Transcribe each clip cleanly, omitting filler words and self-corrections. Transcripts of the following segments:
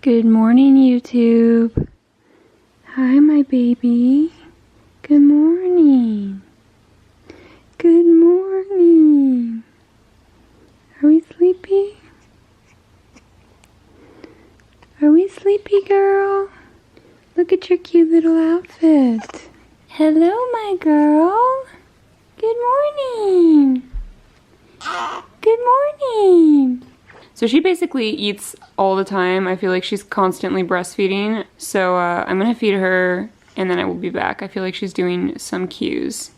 Good morning, YouTube. Hi, my baby. Good morning. Good morning. Are we sleepy? Are we sleepy, girl? Look at your cute little outfit. Hello, my girl. Good morning. Good morning. So she basically eats all the time. I feel like she's constantly breastfeeding. So I'm gonna feed her and then I will be back. I feel like she's doing some cues.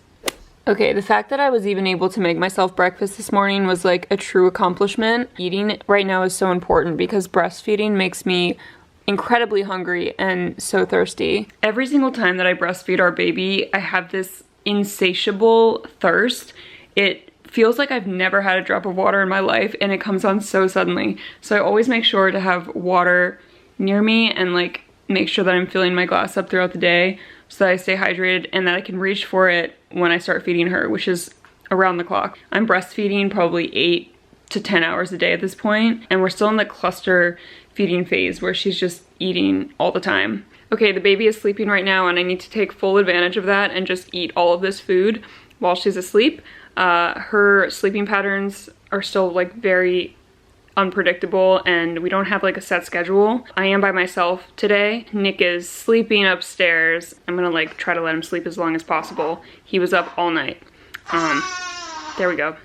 Okay, the fact that I was even able to make myself breakfast this morning was like a true accomplishment. Eating right now is so important because breastfeeding makes me incredibly hungry and so thirsty. Every single time that I breastfeed our baby, I have this insatiable thirst. It feels like I've never had a drop of water in my life and it comes on so suddenly. So I always make sure to have water near me and like make sure that I'm filling my glass up throughout the day so that I stay hydrated and that I can reach for it when I start feeding her, which is around the clock. I'm breastfeeding probably 8 to 10 hours a day at this point, and we're still in the cluster feeding phase where she's just eating all the time. Okay, the baby is sleeping right now and I need to take full advantage of that and just eat all of this food while she's asleep. Her sleeping patterns are still like very unpredictable and we don't have like a set schedule. I am by myself today. Nick is sleeping upstairs. I'm gonna like try to let him sleep as long as possible. He was up all night. There we go.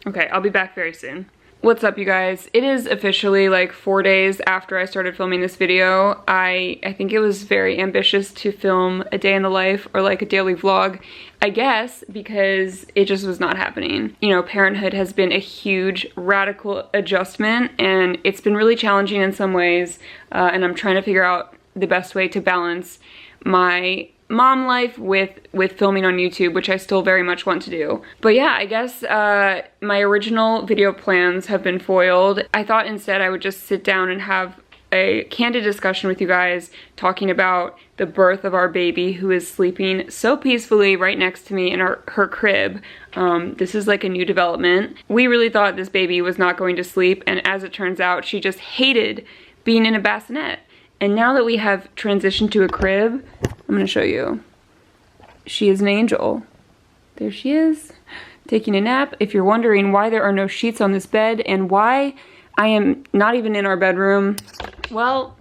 Okay, I'll be back very soon. What's up, you guys? It is officially like 4 days after I started filming this video. I think it was very ambitious to film a day in the life or like a daily vlog, I guess, because it just was not happening. You know, parenthood has been a huge radical adjustment and it's been really challenging in some ways, and I'm trying to figure out the best way to balance my mom life with filming on YouTube, which I still very much want to do. But yeah, I guess my original video plans have been foiled. I thought instead I would just sit down and have a candid discussion with you guys talking about the birth of our baby who is sleeping so peacefully right next to me in her crib. This is like a new development. We really thought this baby was not going to sleep, and as it turns out, she just hated being in a bassinet. And now that we have transitioned to a crib, I'm gonna show you. She is an angel. There she is, taking a nap. If you're wondering why there are no sheets on this bed and why I am not even in our bedroom, well,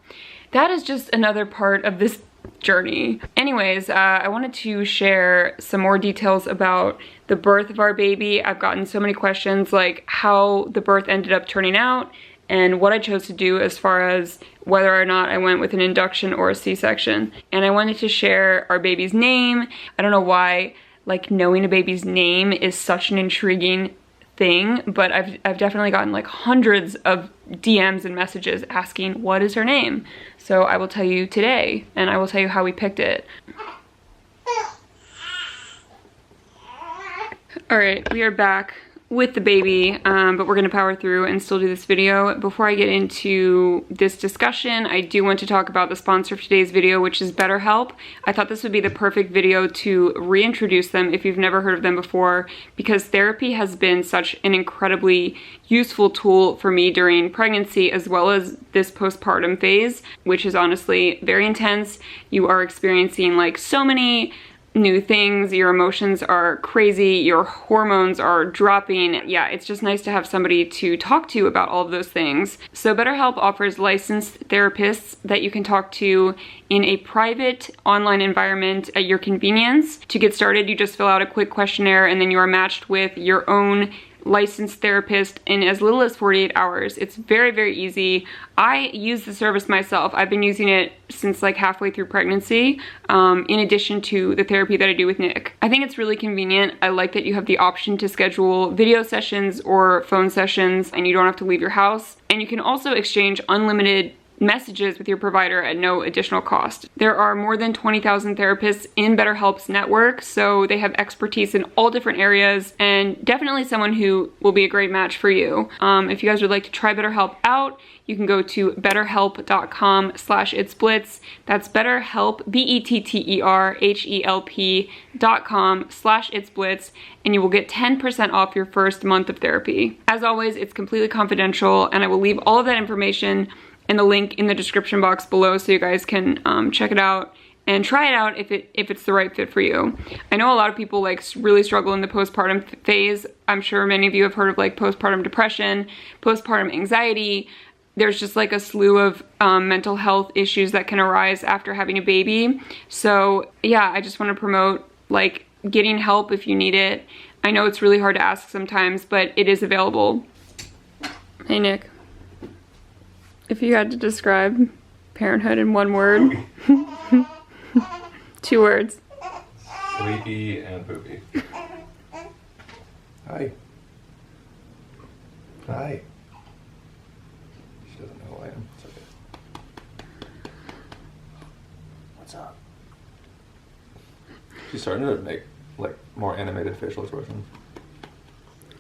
that is just another part of this journey. Anyways, I wanted to share some more details about the birth of our baby. I've gotten so many questions like how the birth ended up turning out and what I chose to do as far as whether or not I went with an induction or a C-section. And I wanted to share our baby's name. I don't know why, like, knowing a baby's name is such an intriguing thing, but I've definitely gotten like hundreds of DMs and messages asking what is her name. So I will tell you today, and I will tell you how we picked it. All right, we are back with the baby, but we're gonna power through and still do this video. Before I get into this discussion, I do want to talk about the sponsor of today's video, which is BetterHelp. I thought this would be the perfect video to reintroduce them if you've never heard of them before, because therapy has been such an incredibly useful tool for me during pregnancy as well as this postpartum phase, which is honestly very intense. You are experiencing like so many new things, your emotions are crazy, your hormones are dropping. Yeah, it's just nice to have somebody to talk to about all of those things. So BetterHelp offers licensed therapists that you can talk to in a private online environment at your convenience. To get started, you just fill out a quick questionnaire and then you are matched with your own licensed therapist in as little as 48 hours. It's very, very easy. I use the service myself. I've been using it since like halfway through pregnancy, in addition to the therapy that I do with Nick. I think it's really convenient. I like that you have the option to schedule video sessions or phone sessions and you don't have to leave your house. And you can also exchange unlimited messages with your provider at no additional cost. There are more than 20,000 therapists in BetterHelp's network, so they have expertise in all different areas and definitely someone who will be a great match for you. If you guys would like to try BetterHelp out, you can go to betterhelp.com/itsblitzzz. That's BetterHelp, BetterHelp.com/itsblitzzz, and you will get 10% off your first month of therapy. As always, it's completely confidential and I will leave all of that information and the link in the description box below so you guys can check it out and try it out if it's the right fit for you. I know a lot of people like really struggle in the postpartum phase. I'm sure many of you have heard of like postpartum depression, postpartum anxiety. There's just like a slew of mental health issues that can arise after having a baby. So yeah, I just want to promote like getting help if you need it. I know it's really hard to ask sometimes, but it is available. Hey Nick, if you had to describe parenthood in one word, 2 words. Sleepy and poopy. Hi. Hi. She doesn't know who I am. It's okay. What's up? She's starting to make like more animated facial expressions.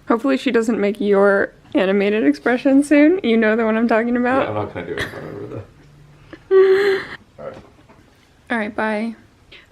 Hopefully she doesn't make your animated expression soon. You know the one I'm talking about? Yeah, I'm not gonna do it in front of her though. Alright. Alright, bye.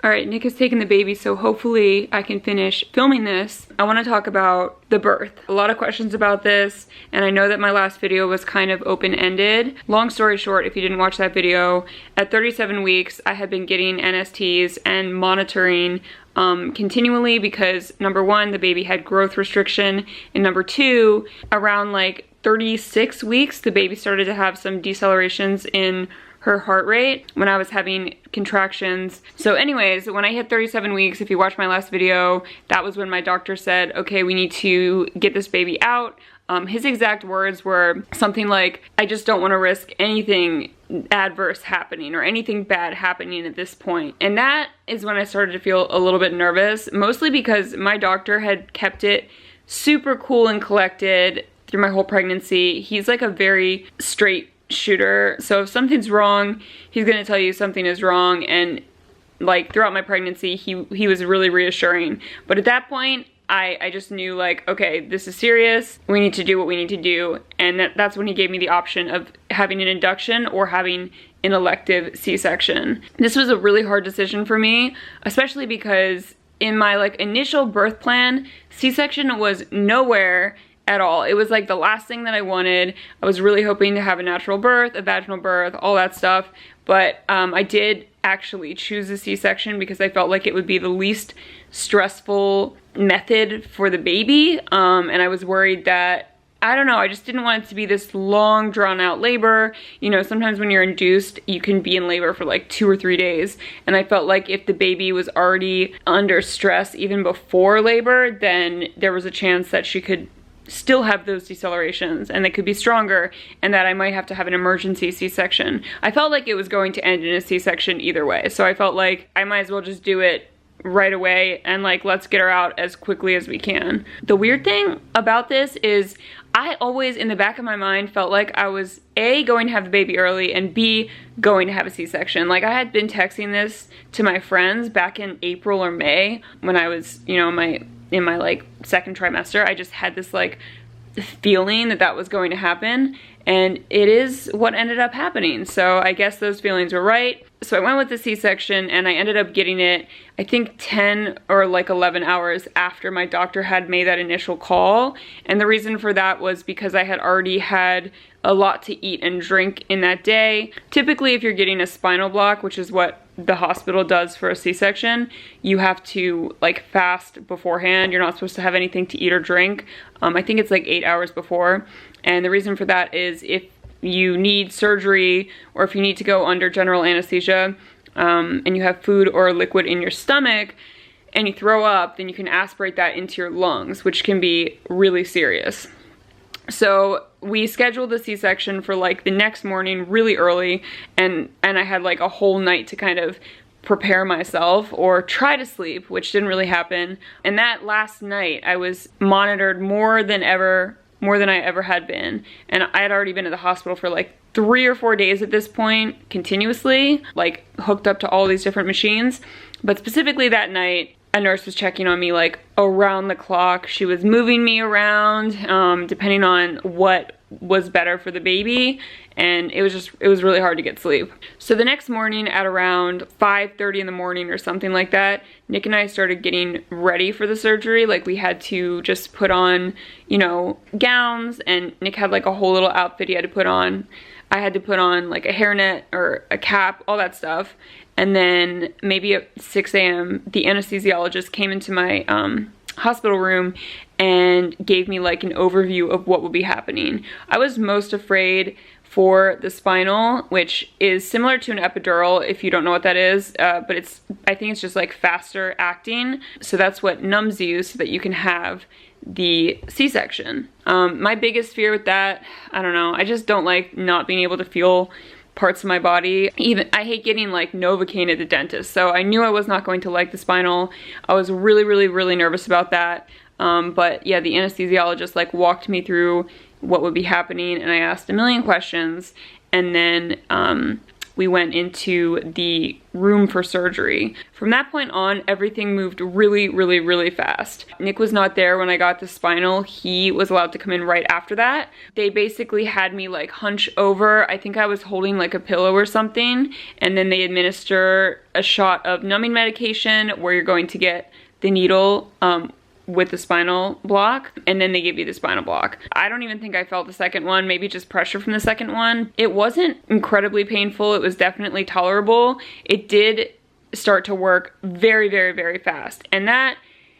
Alright, Nick has taken the baby, so hopefully I can finish filming this. I want to talk about the birth. A lot of questions about this, and I know that my last video was kind of open-ended. Long story short, if you didn't watch that video, at 37 weeks, I had been getting NSTs and monitoring continually because number 1, the baby had growth restriction, and number 2, around like 36 weeks, the baby started to have some decelerations in her heart rate when I was having contractions. So anyways, when I hit 37 weeks, if you watch my last video, that was when my doctor said, okay, we need to get this baby out. His exact words were something like, I just don't want to risk anything adverse happening or anything bad happening at this point. And that is when I started to feel a little bit nervous, mostly because my doctor had kept it super cool and collected through my whole pregnancy. He's like a very straight shooter, so if something's wrong, he's gonna tell you something is wrong, and like throughout my pregnancy, he was really reassuring. But at that point, I just knew like, okay, this is serious, we need to do what we need to do, and that's when he gave me the option of having an induction or having an elective C-section. This was a really hard decision for me, especially because in my like initial birth plan, C-section was nowhere at all. It was like the last thing that I wanted. I was really hoping to have a natural birth, a vaginal birth, all that stuff, but I did actually choose a C-section because I felt like it would be the least stressful method for the baby, and I was worried that, I don't know, I just didn't want it to be this long drawn out labor. You know, sometimes when you're induced, you can be in labor for like 2 or 3 days, and I felt like if the baby was already under stress even before labor, then there was a chance that she could still have those decelerations and they could be stronger, and that I might have to have an emergency C-section. I felt like it was going to end in a C-section either way, so I felt like I might as well just do it right away and like let's get her out as quickly as we can. The weird thing about this is I always in the back of my mind felt like I was A, going to have the baby early, and B, going to have a C-section. Like I had been texting this to my friends back in April or May when I was, you know, in my like 2nd trimester. I just had this like feeling that that was going to happen, and it is what ended up happening. So I guess those feelings were right. So I went with the C-section, and I ended up getting it, I think 10 or like 11 hours after my doctor had made that initial call. And the reason for that was because I had already had a lot to eat and drink in that day. Typically, if you're getting a spinal block, which is what the hospital does for a C-section, you have to like fast beforehand. You're not supposed to have anything to eat or drink. I think it's like 8 hours before. And the reason for that is if you need surgery or if you need to go under general anesthesia, and you have food or liquid in your stomach and you throw up, then you can aspirate that into your lungs, which can be really serious. So we scheduled the C-section for like the next morning really early, and I had like a whole night to kind of prepare myself or try to sleep, which didn't really happen. And that last night I was monitored more than I ever had been. And I had already been at the hospital for like 3 or 4 days at this point, continuously, like hooked up to all these different machines. But specifically that night, a nurse was checking on me like around the clock. She was moving me around, depending on what was better for the baby, and it was really hard to get sleep. So the next morning at around 5:30 in the morning or something like that, Nick and I started getting ready for the surgery. Like we had to just put on, you know, gowns, and Nick had like a whole little outfit he had to put on. I had to put on like a hairnet or a cap, all that stuff. And then maybe at 6 a.m. the anesthesiologist came into my hospital room and gave me like an overview of what would be happening. I was most afraid for the spinal, which is similar to an epidural if you don't know what that is, but I think it's just like faster acting. So that's what numbs you so that you can have the C-section. My biggest fear with that, I don't know, I just don't like not being able to feel parts of my body. Even I hate getting like Novocaine at the dentist, so I knew I was not going to like the spinal. I was really nervous about that. But yeah, the anesthesiologist like walked me through what would be happening, and I asked a million questions, and then we went into the room for surgery. From that point on, everything moved really fast. Nick was not there when I got the spinal. He was allowed to come in right after that. They basically had me like hunch over. I think I was holding like a pillow or something, and then they administer a shot of numbing medication where you're going to get the needle with the spinal block, and then they give you the spinal block. I don't even think I felt the second one, maybe just pressure from the second one. It wasn't incredibly painful, it was definitely tolerable. It did start to work very fast, and that,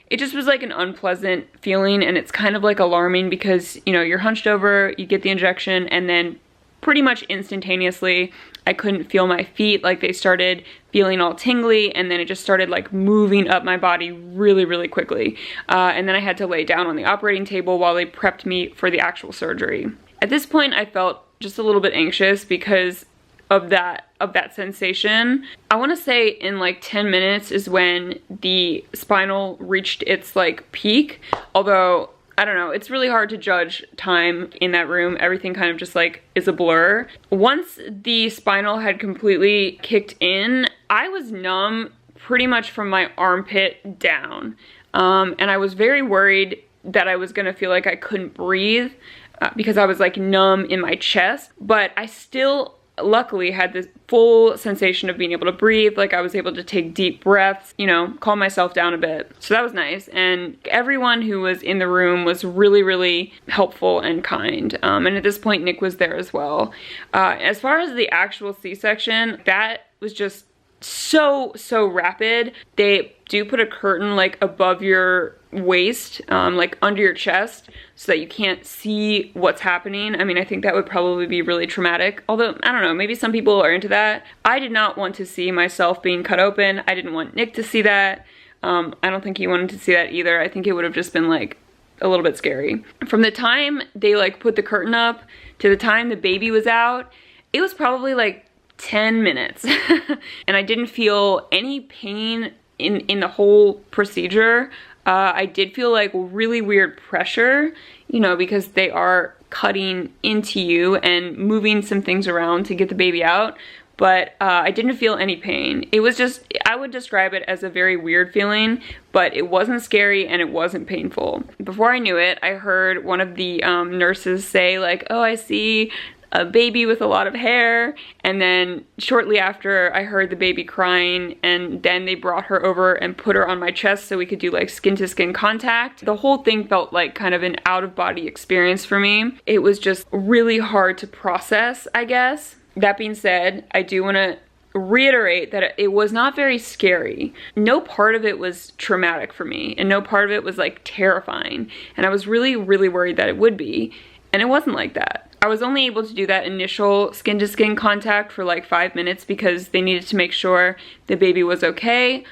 it just was like an unpleasant feeling, and it's kind of like alarming because, you know, you're hunched over, you get the injection, and then pretty much instantaneously I couldn't feel my feet. Like they started feeling all tingly, and then it just started like moving up my body really quickly. And then I had to lay down on the operating table while they prepped me for the actual surgery. At this point I felt just a little bit anxious because of that sensation. I want to say in like 10 minutes is when the spinal reached its like peak, although I don't know, it's really hard to judge time in that room. Everything kind of just like is a blur. Once the spinal had completely kicked in, I was numb pretty much from my armpit down. And I was very worried that I was gonna feel like I couldn't breathe because I was like numb in my chest, but I still luckily had this full sensation of being able to breathe. Like I was able to take deep breaths, you know, calm myself down a bit. So that was nice, and everyone who was in the room was really helpful and kind. And at this point Nick was there as well. As far as the actual C-section, that was just so rapid. They do put a curtain like above your waist, like under your chest, so that you can't see what's happening. I mean, I think that would probably be really traumatic, although I don't know, maybe some people are into that. I did not want to see myself being cut open. I didn't want Nick to see that. I don't think he wanted to see that either. I think it would have just been like a little bit scary. From the time they like put the curtain up to the time the baby was out, it was probably like 10 minutes. And I didn't feel any pain in the whole procedure. I did feel like really weird pressure, you know, because they are cutting into you and moving some things around to get the baby out, but I didn't feel any pain. It was just, I would describe it as a very weird feeling, but it wasn't scary and it wasn't painful. Before I knew it, I heard one of the nurses say like, oh, I see a baby with a lot of hair, and then shortly after I heard the baby crying, and then they brought her over and put her on my chest so we could do like skin to skin contact. The whole thing felt like kind of an out of body experience for me. It was just really hard to process, I guess. That being said, I do want to reiterate that it was not very scary. No part of it was traumatic for me, and no part of it was like terrifying, and I was really worried that it would be, and it wasn't like that. I was only able to do that initial skin to skin contact for like 5 minutes because they needed to make sure the baby was okay.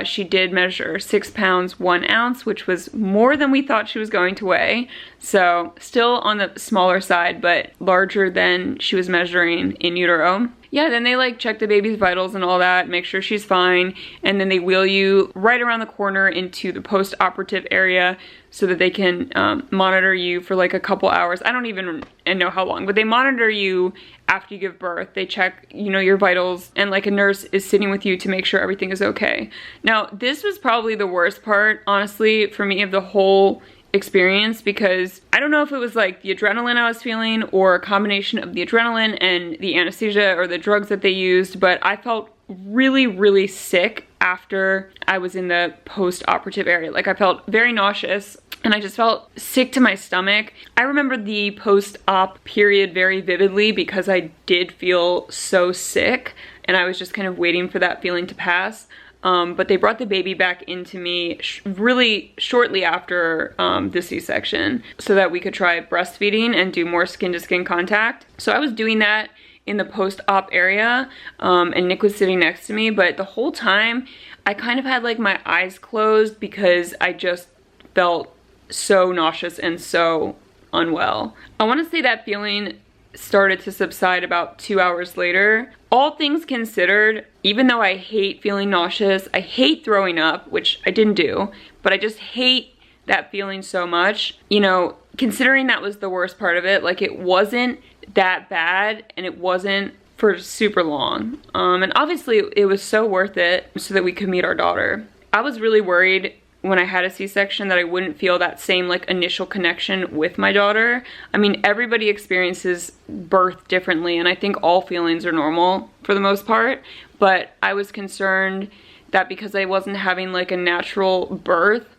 She did measure 6 pounds 1 ounce, which was more than we thought she was going to weigh. So still on the smaller side, but larger than she was measuring in utero. Yeah, then they like check the baby's vitals and all that, make sure she's fine, and then they wheel you right around the corner into the post-operative area so that they can monitor you for like a couple hours. I don't even know how long, but they monitor you after you give birth. They check, you know, your vitals, and like a nurse is sitting with you to make sure everything is okay. Now, this was probably the worst part, honestly, for me of the whole experience, because I don't know if it was like the adrenaline I was feeling or a combination of the adrenaline and the anesthesia or the drugs that they used, but I felt really sick after I was in the post-operative area. Like I felt very nauseous. and I just felt sick to my stomach. I remember the post-op period very vividly because I did feel so sick and I was just kind of waiting for that feeling to pass. But they brought the baby back into me really shortly after the C-section so that we could try breastfeeding and do more skin-to-skin contact. So I was doing that in the post-op area, and Nick was sitting next to me, but the whole time I kind of had like my eyes closed because I just felt so nauseous and so unwell. I want to say that feeling started to subside about 2 hours later. All things considered, even though I hate feeling nauseous, I hate throwing up, which I didn't do, but I just hate that feeling so much. You know, considering that was the worst part of it, like it wasn't that bad and it wasn't for super long. And obviously it was so worth it so that we could meet our daughter. I was really worried when I had a C-section that I wouldn't feel that same like initial connection with my daughter. I mean, everybody experiences birth differently and I think all feelings are normal for the most part, but I was concerned that because I wasn't having like a natural birth,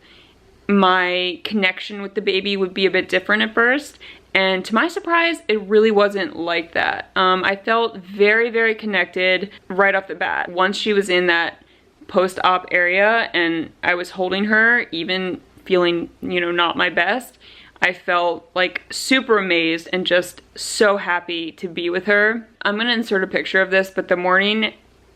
my connection with the baby would be a bit different at first. And to my surprise, it really wasn't like that. I felt very, very connected right off the bat. Once she was in that post-op area and I was holding her, even feeling, you know, not my best, I felt like super amazed and just so happy to be with her. I'm gonna insert a picture of this, but the morning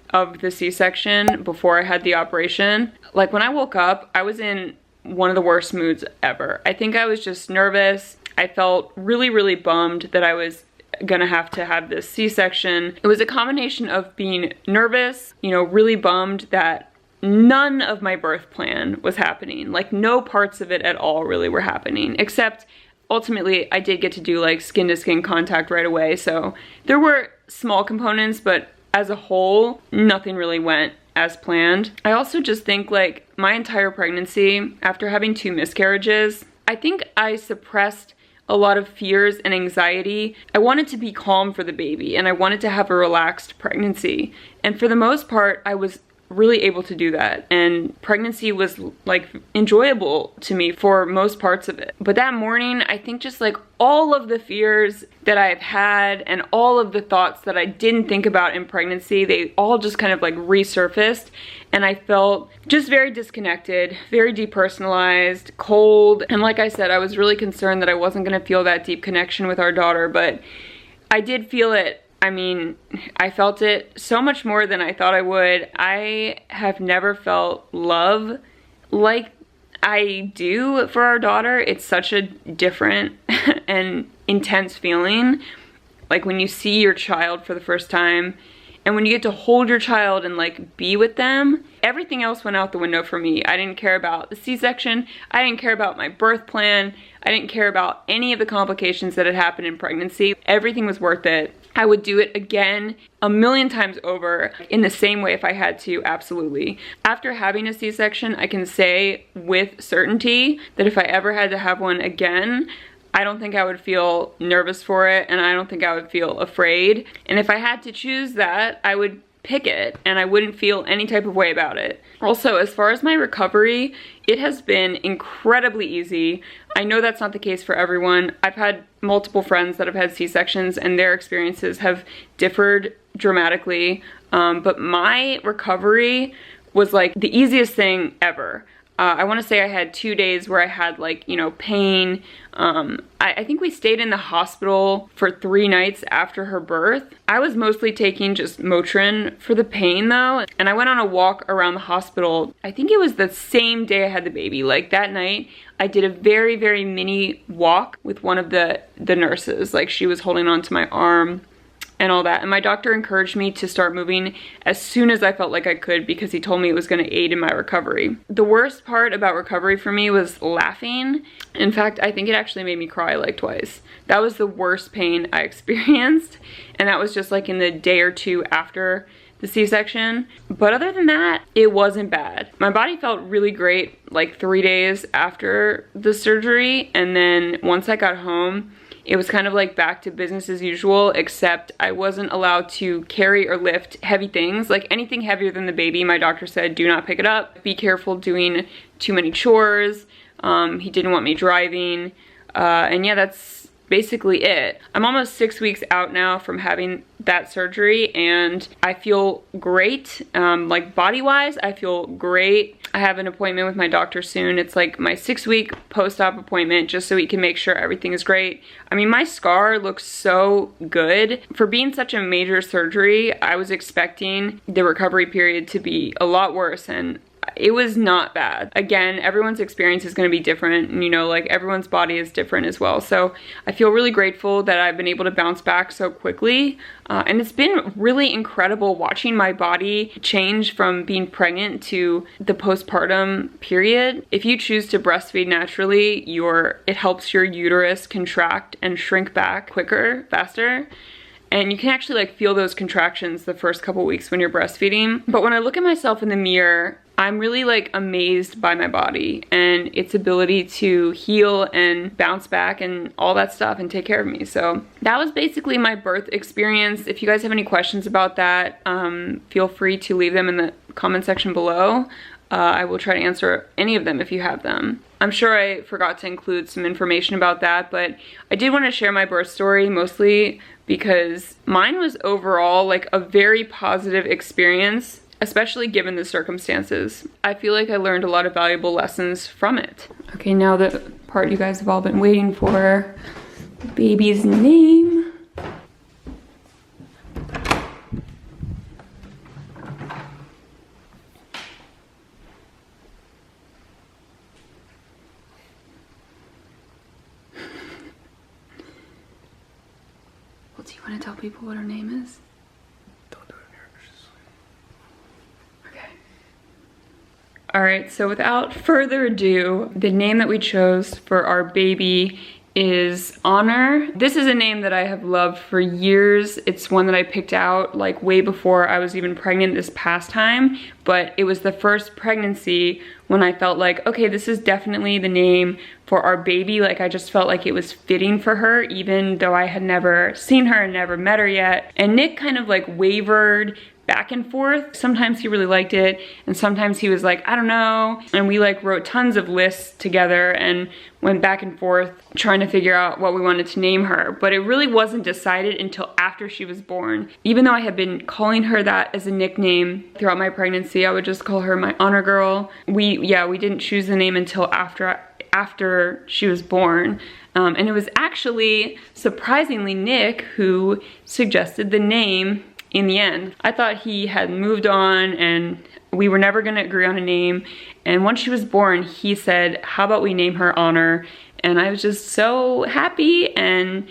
of the C-section before I had the operation, like when I woke up, I was in one of the worst moods ever. I think I was just nervous. I felt really, really bummed that I was gonna have to have this C-section. It was a combination of being nervous, you know, really bummed that none of my birth plan was happening. Like no parts of it at all really were happening, except ultimately I did get to do like skin to skin contact right away. So there were small components, but as a whole, nothing really went as planned. I also just think like my entire pregnancy, after having 2 miscarriages, I think I suppressed a lot of fears and anxiety. I wanted to be calm for the baby and I wanted to have a relaxed pregnancy. And for the most part, I was really able to do that. And pregnancy was like enjoyable to me for most parts of it. But that morning, I think just like all of the fears that I've had and all of the thoughts that I didn't think about in pregnancy, they all just kind of like resurfaced. And I felt just very disconnected, very depersonalized, cold. And like I said, I was really concerned that I wasn't gonna feel that deep connection with our daughter, but I did feel it. I mean, I felt it so much more than I thought I would. I have never felt love like I do for our daughter. It's such a different and intense feeling. Like when you see your child for the first time and when you get to hold your child and like be with them, everything else went out the window for me. I didn't care about the C-section. I didn't care about my birth plan. I didn't care about any of the complications that had happened in pregnancy. Everything was worth it. I would do it again 1,000,000 times over in the same way if I had to, absolutely. After having a C-section, I can say with certainty that if I ever had to have one again, I don't think I would feel nervous for it and I don't think I would feel afraid. And if I had to choose that, I would pick it and I wouldn't feel any type of way about it. Also, as far as my recovery, it has been incredibly easy. I know that's not the case for everyone. I've had multiple friends that have had C-sections and their experiences have differed dramatically, but my recovery was like the easiest thing ever. I want to say I had 2 days where I had like, you know, pain. I think we stayed in the hospital for 3 nights after her birth. I was mostly taking just Motrin for the pain though. And I went on a walk around the hospital. I think it was the same day I had the baby. Like that night, I did a very, very mini walk with one of the nurses. Like she was holding on to my arm and all that. And my doctor encouraged me to start moving as soon as I felt like I could because he told me it was gonna aid in my recovery. The worst part about recovery for me was laughing. In fact, I think it actually made me cry like twice. That was the worst pain I experienced. And that was just like in the day or 2 after the C-section. But other than that, it wasn't bad. My body felt really great like 3 days after the surgery. And then once I got home, it was kind of like back to business as usual, except I wasn't allowed to carry or lift heavy things. Like anything heavier than the baby, my doctor said, do not pick it up. Be careful doing too many chores. He didn't want me driving. And yeah, that's basically it. I'm almost 6 weeks out now from having that surgery, and I feel great. Like body-wise, I feel great. I have an appointment with my doctor soon. It's like my 6-week post-op appointment, just so he can make sure everything is great. I mean, my scar looks so good. For being such a major surgery, I was expecting the recovery period to be a lot worse, and it was not bad. Again, everyone's experience is going to be different, and you know, like everyone's body is different as well. So I feel really grateful that I've been able to bounce back so quickly. And it's been really incredible watching my body change from being pregnant to the postpartum period. If you choose to breastfeed naturally, it helps your uterus contract and shrink back quicker, faster. And you can actually like feel those contractions the first couple weeks when you're breastfeeding. But when I look at myself in the mirror, I'm really like amazed by my body and its ability to heal and bounce back and all that stuff and take care of me. So that was basically my birth experience. If you guys have any questions about that, feel free to leave them in the comment section below. I will try to answer any of them if you have them. I'm sure I forgot to include some information about that, but I did want to share my birth story mostly because mine was overall like a very positive experience, especially given the circumstances. I feel like I learned a lot of valuable lessons from it. Okay, now the part you guys have all been waiting for, the baby's name. Well, do you want to tell people what her name is? Alright, so without further ado, the name that we chose for our baby is Honor. This is a name that I have loved for years. It's one that I picked out like way before I was even pregnant this past time, but it was the first pregnancy when I felt like, okay, this is definitely the name for our baby. Like I just felt like it was fitting for her, even though I had never seen her and never met her yet. And Nick kind of like wavered back and forth. Sometimes he really liked it, and sometimes he was like, I don't know. And we like wrote tons of lists together and went back and forth trying to figure out what we wanted to name her. But it really wasn't decided until after she was born. Even though I had been calling her that as a nickname throughout my pregnancy, I would just call her my Honor Girl. We didn't choose the name until after she was born. And it was actually surprisingly Nick who suggested the name in the end. I thought he had moved on and we were never gonna agree on a name. And once she was born, he said, how about we name her Honor? And I was just so happy, and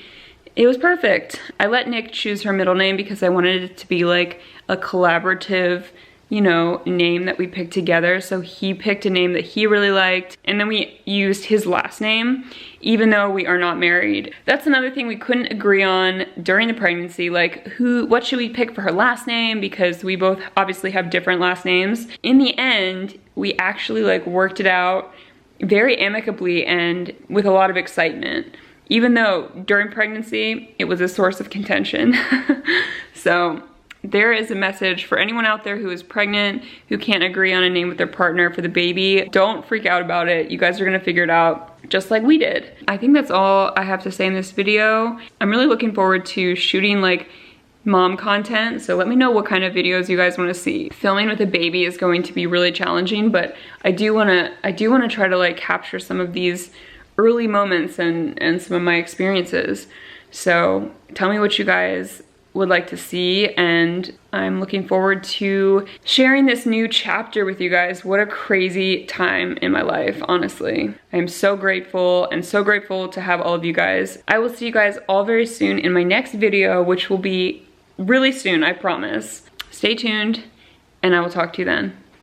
it was perfect. I let Nick choose her middle name because I wanted it to be like a collaborative, you know, name that we picked together. So he picked a name that he really liked, and then we used his last name, even though we are not married. That's another thing we couldn't agree on during the pregnancy, like what should we pick for her last name, because we both obviously have different last names. In the end, we actually like worked it out very amicably and with a lot of excitement, even though during pregnancy, it was a source of contention. So there is a message for anyone out there who is pregnant, who can't agree on a name with their partner for the baby. Don't freak out about it. You guys are gonna figure it out just like we did. I think that's all I have to say in this video. I'm really looking forward to shooting like mom content, so let me know what kind of videos you guys wanna see. Filming with a baby is going to be really challenging, but I do wanna try to like capture some of these early moments and some of my experiences. So tell me what you guys would like to see, and I'm looking forward to sharing this new chapter with you guys. What a crazy time in my life, honestly. I am so grateful and so grateful to have all of you guys. I will see you guys all very soon in my next video, which will be really soon, I promise. Stay tuned, and I will talk to you then.